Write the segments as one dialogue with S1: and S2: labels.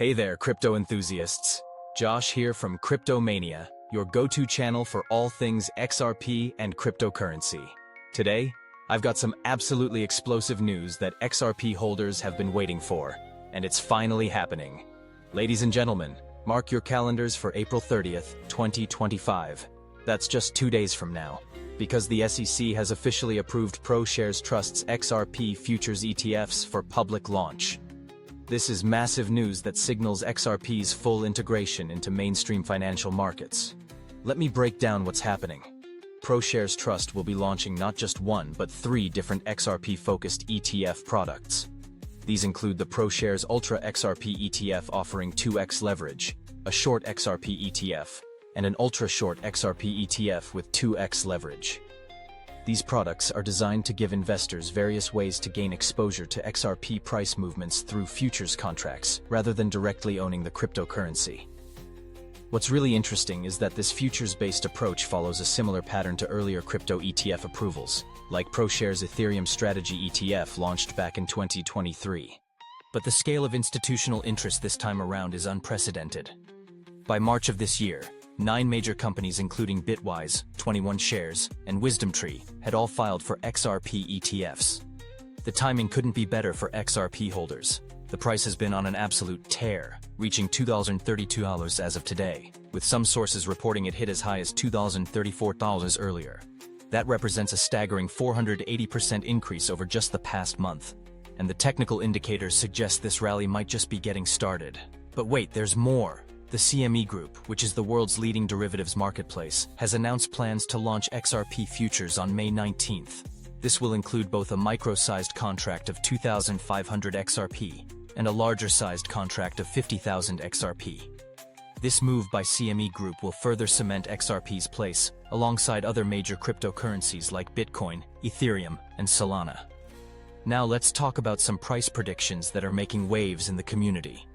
S1: Hey there, crypto enthusiasts. Josh here from Cryptomania, your go-to channel for all things XRP and cryptocurrency. Today, I've got some absolutely explosive news that XRP holders have been waiting for, and it's finally happening. Ladies and gentlemen, mark your calendars for April 30th, 2025. That's just 2 days from now, because the SEC has officially approved ProShares Trust's XRP futures ETFs for public launch. This is massive news that signals XRP's full integration into mainstream financial markets. Let me break down what's happening. ProShares Trust will be launching not just one but 3 different XRP-focused ETF products. These include the ProShares Ultra XRP ETF offering 2x leverage, a short XRP ETF, and an ultra-short XRP ETF with 2x leverage. These products are designed to give investors various ways to gain exposure to XRP price movements through futures contracts, rather than directly owning the cryptocurrency. What's really interesting is that this futures-based approach follows a similar pattern to earlier crypto ETF approvals, like ProShares Ethereum Strategy ETF launched back in 2023. But the scale of institutional interest this time around is unprecedented. By March of this year, 9 major companies including Bitwise, 21 Shares, and WisdomTree had all filed for XRP ETFs. The timing couldn't be better for XRP holders. The price has been on an absolute tear, reaching $2,032 as of today, with some sources reporting it hit as high as $2,034 earlier. That represents a staggering 480% increase over just the past month, and the technical indicators suggest this rally might just be getting started. But wait, there's more. The CME Group, which is the world's leading derivatives marketplace, has announced plans to launch XRP futures on May 19th. This will include both a micro-sized contract of 2,500 XRP and a larger-sized contract of 50,000 XRP. This move by CME Group will further cement XRP's place alongside other major cryptocurrencies like Bitcoin, Ethereum, and Solana. Now let's talk about some price predictions that are making waves in the community.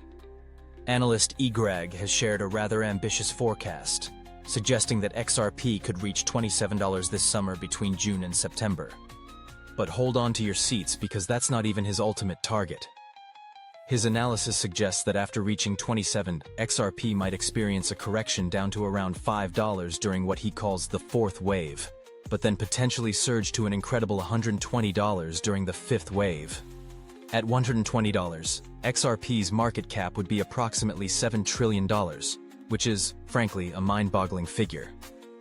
S1: Analyst eGreg has shared a rather ambitious forecast, suggesting that XRP could reach $27 this summer between June and September. But hold on to your seats, because that's not even his ultimate target. His analysis suggests that after reaching 27, XRP might experience a correction down to around $5 during what he calls the 4th wave, but then potentially surge to an incredible $120 during the 5th wave. At $120, XRP's market cap would be approximately $7 trillion, which is, frankly, a mind-boggling figure.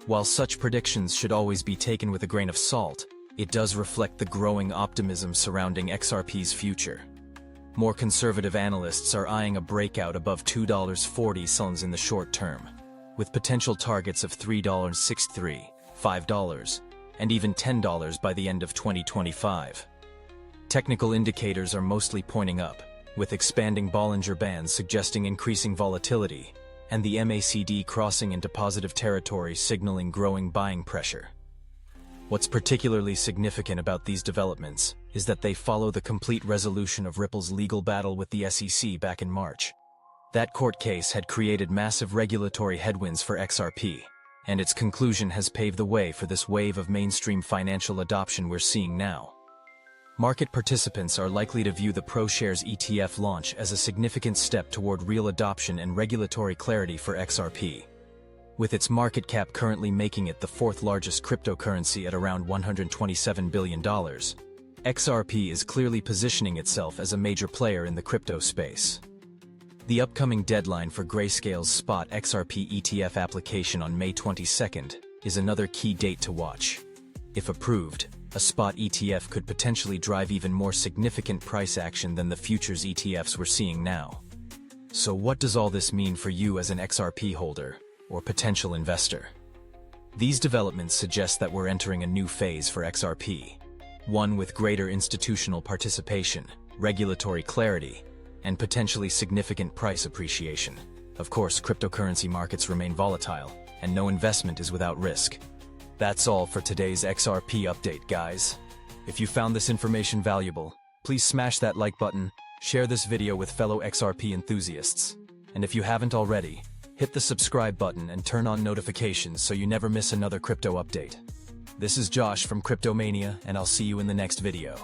S1: While such predictions should always be taken with a grain of salt, it does reflect the growing optimism surrounding XRP's future. More conservative analysts are eyeing a breakout above $2.40 in the short term, with potential targets of $3.63, $5, and even $10 by the end of 2025. Technical indicators are mostly pointing up, with expanding Bollinger Bands suggesting increasing volatility, and the MACD crossing into positive territory signaling growing buying pressure. What's particularly significant about these developments is that they follow the complete resolution of Ripple's legal battle with the SEC back in March. That court case had created massive regulatory headwinds for XRP, and its conclusion has paved the way for this wave of mainstream financial adoption we're seeing now. Market participants are likely to view the ProShares ETF launch as a significant step toward real adoption and regulatory clarity for XRP. With its market cap currently making it the 4th largest cryptocurrency at around $127 billion, XRP is clearly positioning itself as a major player in the crypto space. The upcoming deadline for Grayscale's spot XRP ETF application on May 22nd is another key date to watch. If approved, a spot ETF could potentially drive even more significant price action than the futures ETFs we're seeing now. So what does all this mean for you as an XRP holder or potential investor? These developments suggest that we're entering a new phase for XRP, one with greater institutional participation, regulatory clarity, and potentially significant price appreciation. Of course, cryptocurrency markets remain volatile, and no investment is without risk. That's all for today's XRP update, guys. If you found this information valuable, please smash that like button, share this video with fellow XRP enthusiasts, and if you haven't already, hit the subscribe button and turn on notifications so you never miss another crypto update. This is Josh from Cryptomania, and I'll see you in the next video.